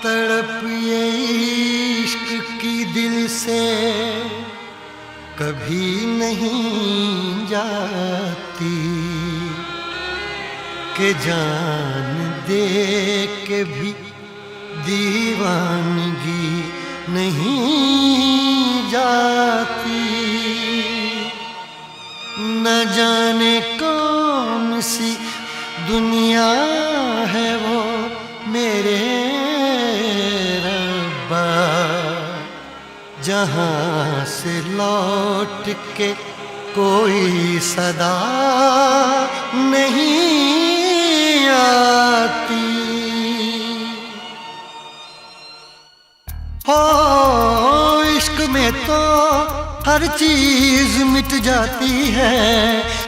तड़प ये इश्क की दिल से कभी नहीं जाती कि जान दे के भी दीवानगी नहीं जाती। न जाने कौन सी दुनिया है वो मेरे रब्बा, जहाँ से लौट के कोई सदा नहीं आती। हो इश्क में तो हर चीज मिट जाती है,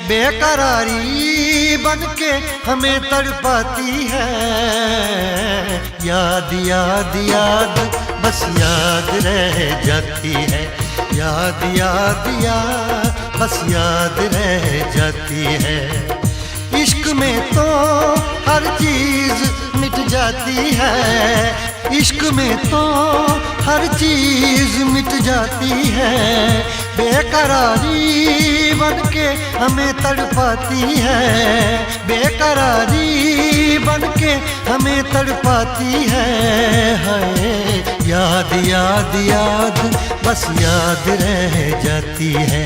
बेकरारी बन के हमें तड़पाती है। याद याद याद बस याद रह जाती है, याद याद याद बस याद रह जाती है। इश्क में तो हर चीज मिट जाती है, इश्क में तो हर चीज मिट जाती है। बेकरारी बन के हमें तड़पाती है, बेकरारी बन के हमें तड़पाती है। याद याद याद बस याद रह जाती है,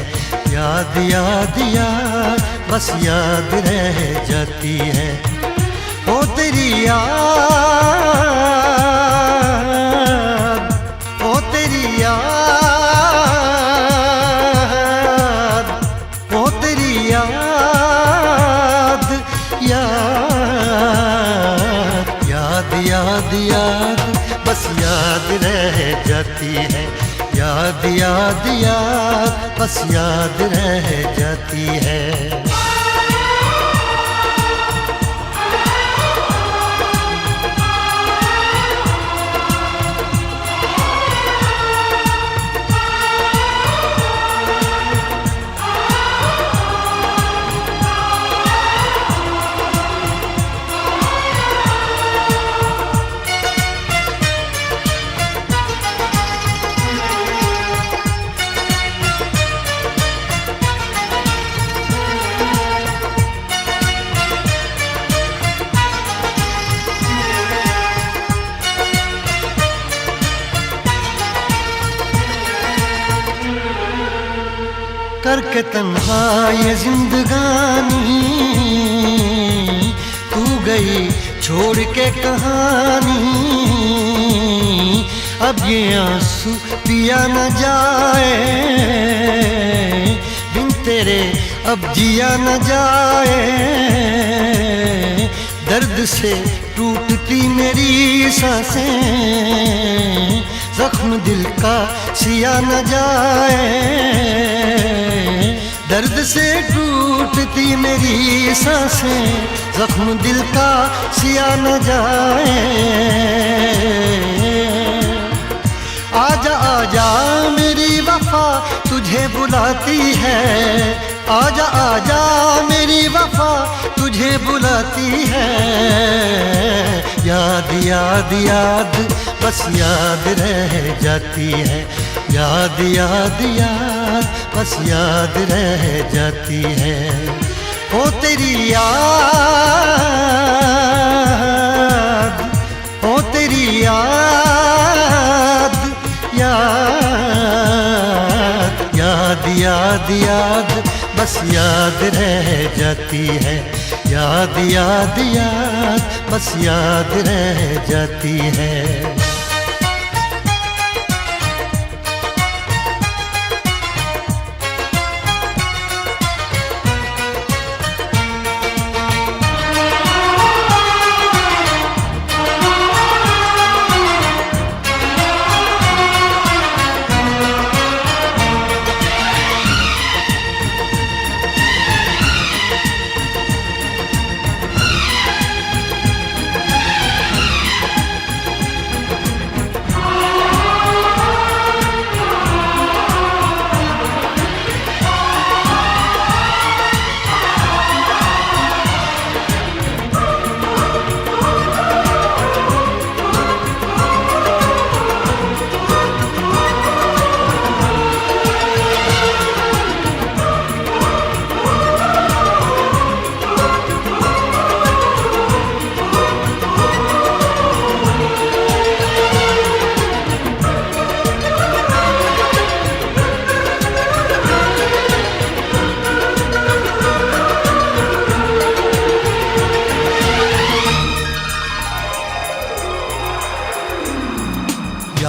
याद याद याद बस याद रह जाती है। ओ तेरी याद, ओ तेरी याद, ओ तेरी याद, याद याद याद याद बस याद रह जाती है, याद याद याद बस याद रह जाती है। करके तन्हा ये जिंदगानी तू गई छोड़ के कहानी। अब ये आंसू पिया न जाए बिन तेरे, अब जिया न जाए। दर्द से टूटती मेरी सांसें, जख्म दिल का सिया न जाए। दर्द से टूटती मेरी सांसें, जख्म दिल का सिया न जाए। आजा आजा मेरी वफा तुझे बुलाती है, आजा आजा मेरी वफा तुझे बुलाती है। याद याद याद बस याद रह जाती है, याद याद याद बस याद रह जाती है। ओ तेरी याद, ओ तेरी याद, याद याद याद याद बस याद रह जाती है, याद याद याद बस याद रह जाती है।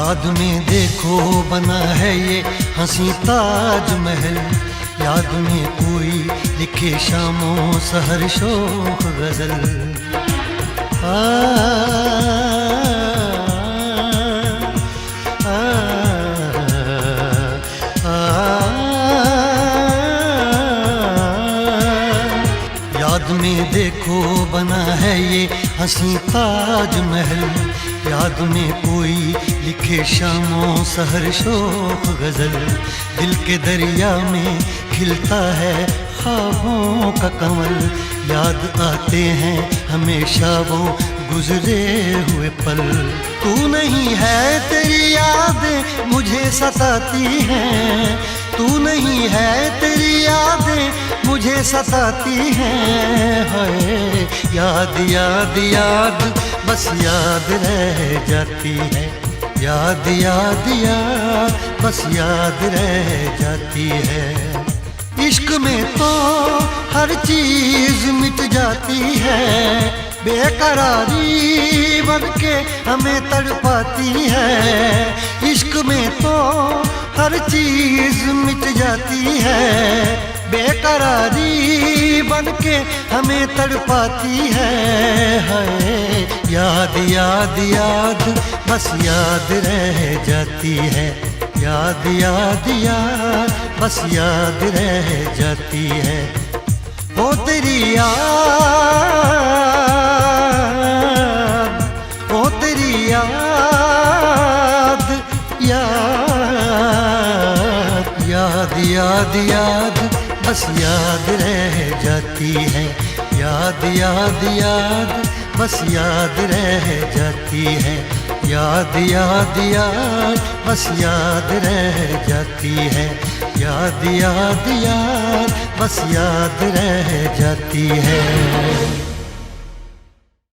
याद में देखो बना है ये हंसी ताजमहल, याद में कोई लिखे शामों सहर शोख गजल। आ, आ, आ, याद में देखो बना है ये हंसी ताजमहल, याद में कोई लिखे शामों सहर शोख गजल। दिल के दरिया में खिलता है ख्वाबों का कमल, याद आते हैं हमेशा वो गुजरे हुए पल। तू नहीं है तेरी यादें मुझे सताती हैं, तू नहीं है तेरी यादें मुझे सताती हैं। हाय याद याद याद बस याद रह जाती है, याद याद याद बस याद रह जाती है। इश्क में तो हर चीज मिट जाती है, बेकरारी बन के हमें तड़पाती है। इश्क में तो हर चीज मिट जाती है, बेकरारी बन के हमें तड़पाती है। हाय याद याद याद बस याद रह जाती है, याद याद याद बस याद रह जाती है। ओ तेरी याद, ओ तेरी याद, याद याद याद याद बस याद रह जाती है, याद याद याद बस याद रह जाती है। याद याद याद बस याद रह जाती है, याद याद याद बस याद रह जाती है।